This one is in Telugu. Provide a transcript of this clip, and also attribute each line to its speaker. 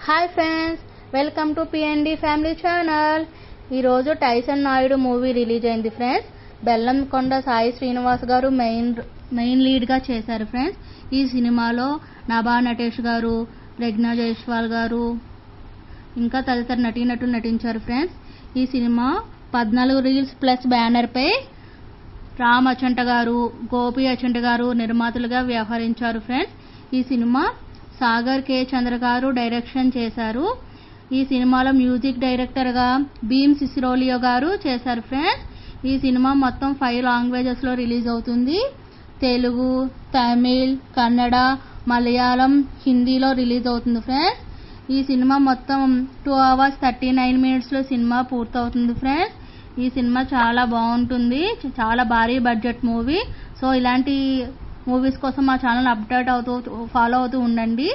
Speaker 1: Hi friends, welcome to PND family channel. ఈరోజు టైసన్ నాయుడు మూవీ రిలీజ్ అయింది ఫ్రెండ్స్. బెల్లంకొండ సాయి శ్రీనివాస్ గారు మెయిన్ లీడ్గా చేశారు ఫ్రెండ్స్. ఈ సినిమాలో నభా నటేష్ గారు, ప్రజ్ఞా జైస్వాల్ గారు ఇంకా తదితర నటీనటులు నటించారు ఫ్రెండ్స్. ఈ సినిమా 14 రీల్స్ ప్లస్ బ్యానర్పై రామ్ అచంట గారు, గోపి అచంట గారు నిర్మాతలుగా వ్యవహరించారు ఫ్రెండ్స్. ఈ సినిమా సాగర్ కే చంద్ర గారు డైరెక్షన్ చేశారు. ఈ సినిమాలో మ్యూజిక్ డైరెక్టర్గా భీమ్ సిసిరోలియో గారు చేశారు ఫ్రెండ్స్. ఈ సినిమా మొత్తం 5 లాంగ్వేజెస్లో రిలీజ్ అవుతుంది. తెలుగు, తమిళ్, కన్నడ, మలయాళం, హిందీలో రిలీజ్ అవుతుంది ఫ్రెండ్స్. ఈ సినిమా మొత్తం 2 hours 39 minutesలో సినిమా పూర్తవుతుంది ఫ్రెండ్స్. ఈ సినిమా చాలా బాగుంటుంది, చాలా భారీ బడ్జెట్ మూవీ. సో ఇలాంటి మూవీస్ కోసం మా ఛానల్ అప్డేట్ ఫాలో అవుతూ ఉండండి.